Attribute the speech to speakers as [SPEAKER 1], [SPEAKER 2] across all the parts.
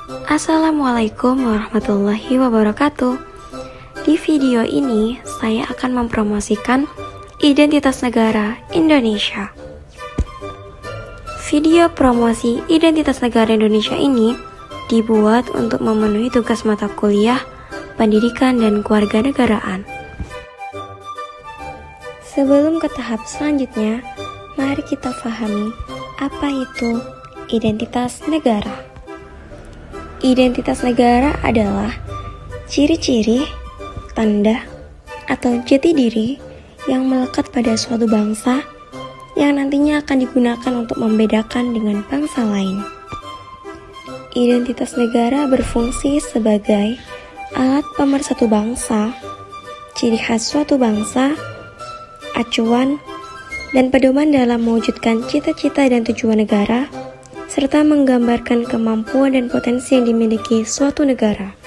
[SPEAKER 1] Assalamualaikum warahmatullahi wabarakatuh. Di video ini, saya akan mempromosikan identitas negara Indonesia. Video promosi identitas negara Indonesia ini dibuat untuk memenuhi tugas mata kuliah pendidikan dan kewarganegaraan. Sebelum ke tahap selanjutnya, mari kita pahami apa itu identitas negara. Identitas negara adalah ciri-ciri, tanda, atau jati diri yang melekat pada suatu bangsa yang nantinya akan digunakan untuk membedakan dengan bangsa lain. Identitas negara berfungsi sebagai alat pemersatu bangsa, ciri khas suatu bangsa, acuan, dan pedoman dalam mewujudkan cita-cita dan tujuan negara, serta menggambarkan kemampuan dan potensi yang dimiliki suatu negara.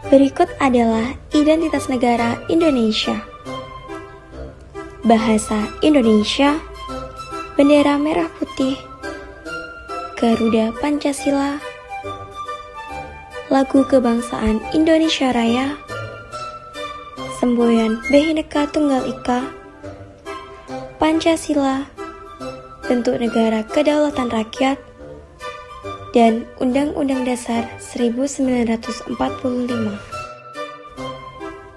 [SPEAKER 1] Berikut adalah identitas negara Indonesia. Bahasa Indonesia, bendera merah putih, Garuda Pancasila, lagu kebangsaan Indonesia Raya, semboyan Bhinneka Tunggal Ika, Pancasila, bentuk negara kedaulatan rakyat, dan Undang-Undang Dasar 1945.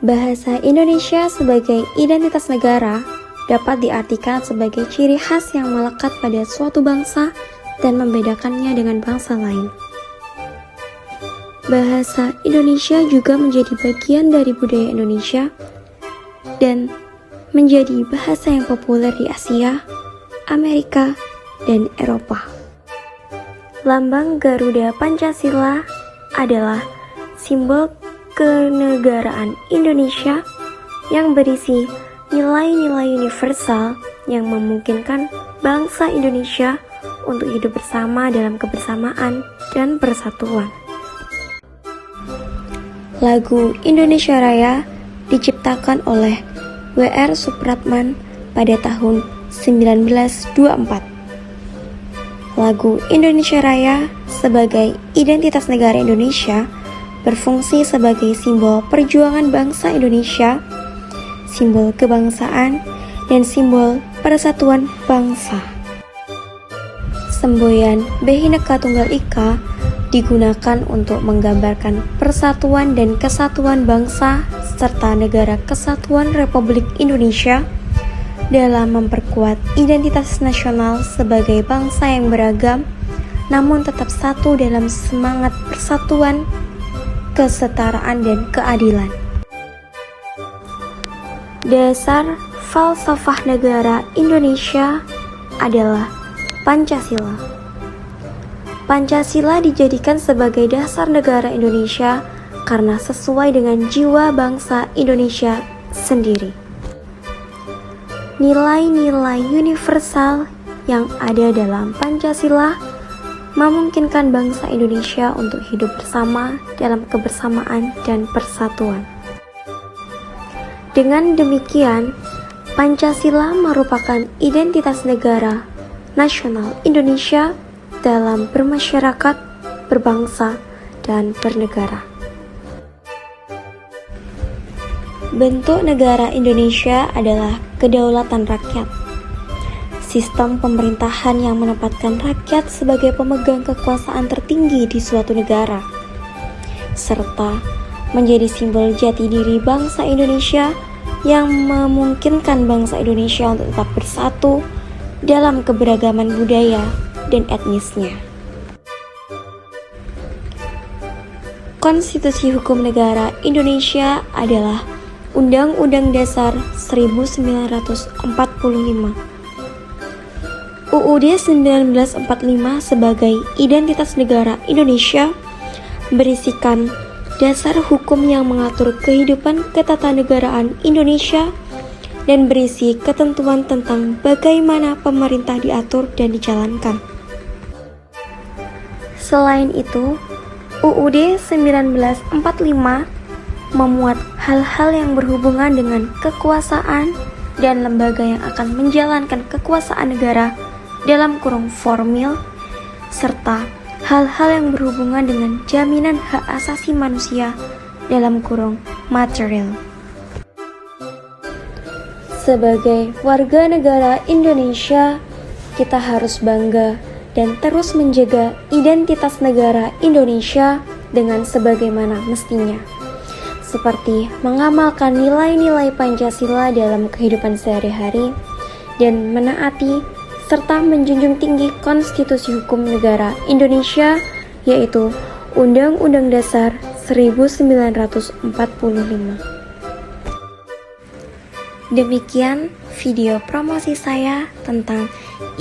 [SPEAKER 1] Bahasa Indonesia sebagai identitas negara dapat diartikan sebagai ciri khas yang melekat pada suatu bangsa dan membedakannya dengan bangsa lain. Bahasa Indonesia juga menjadi bagian dari budaya Indonesia dan menjadi bahasa yang populer di Asia, Amerika, dan Eropa. Lambang Garuda Pancasila adalah simbol kenegaraan Indonesia yang berisi nilai-nilai universal yang memungkinkan bangsa Indonesia untuk hidup bersama dalam kebersamaan dan persatuan. Lagu Indonesia Raya diciptakan oleh W.R. Supratman pada tahun 1924. Lagu Indonesia Raya sebagai identitas negara Indonesia berfungsi sebagai simbol perjuangan bangsa Indonesia, simbol kebangsaan, dan simbol persatuan bangsa. Semboyan Bhinneka Tunggal Ika digunakan untuk menggambarkan persatuan dan kesatuan bangsa serta negara kesatuan Republik Indonesia dalam memperkuat identitas nasional sebagai bangsa yang beragam namun tetap satu dalam semangat persatuan, kesetaraan, dan keadilan. Dasar falsafah negara Indonesia adalah Pancasila. Pancasila dijadikan sebagai dasar negara Indonesia karena sesuai dengan jiwa bangsa Indonesia sendiri. Nilai-nilai universal yang ada dalam Pancasila memungkinkan bangsa Indonesia untuk hidup bersama dalam kebersamaan dan persatuan. Dengan demikian, Pancasila merupakan identitas negara nasional Indonesia dalam bermasyarakat, berbangsa, dan bernegara. Bentuk negara Indonesia adalah kedaulatan rakyat. Sistem pemerintahan yang menempatkan rakyat sebagai pemegang kekuasaan tertinggi di suatu negara, serta menjadi simbol jati diri bangsa Indonesia yang memungkinkan bangsa Indonesia untuk tetap bersatu dalam keberagaman budaya dan etnisnya. Konstitusi Hukum Negara Indonesia adalah Undang-Undang Dasar 1945. UUD 1945 sebagai identitas negara Indonesia berisikan dasar hukum yang mengatur kehidupan ketatanegaraan Indonesia dan berisi ketentuan tentang bagaimana pemerintah diatur dan dijalankan. Selain itu, UUD 1945 memuat hal-hal yang berhubungan dengan kekuasaan dan lembaga yang akan menjalankan kekuasaan negara dalam kurung formil, serta hal-hal yang berhubungan dengan jaminan hak asasi manusia dalam kurung material. Sebagai warga negara Indonesia, kita harus bangga dan terus menjaga identitas negara Indonesia dengan sebagaimana mestinya, seperti mengamalkan nilai-nilai Pancasila dalam kehidupan sehari-hari dan menaati serta menjunjung tinggi konstitusi hukum negara Indonesia, yaitu Undang-Undang Dasar 1945. Demikian video promosi saya tentang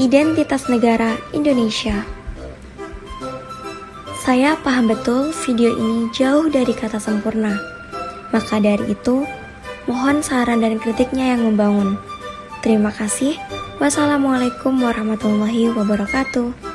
[SPEAKER 1] identitas negara Indonesia. Saya paham betul video ini jauh dari kata sempurna. Maka dari itu, mohon saran dan kritiknya yang membangun. Terima kasih. Wassalamualaikum warahmatullahi wabarakatuh.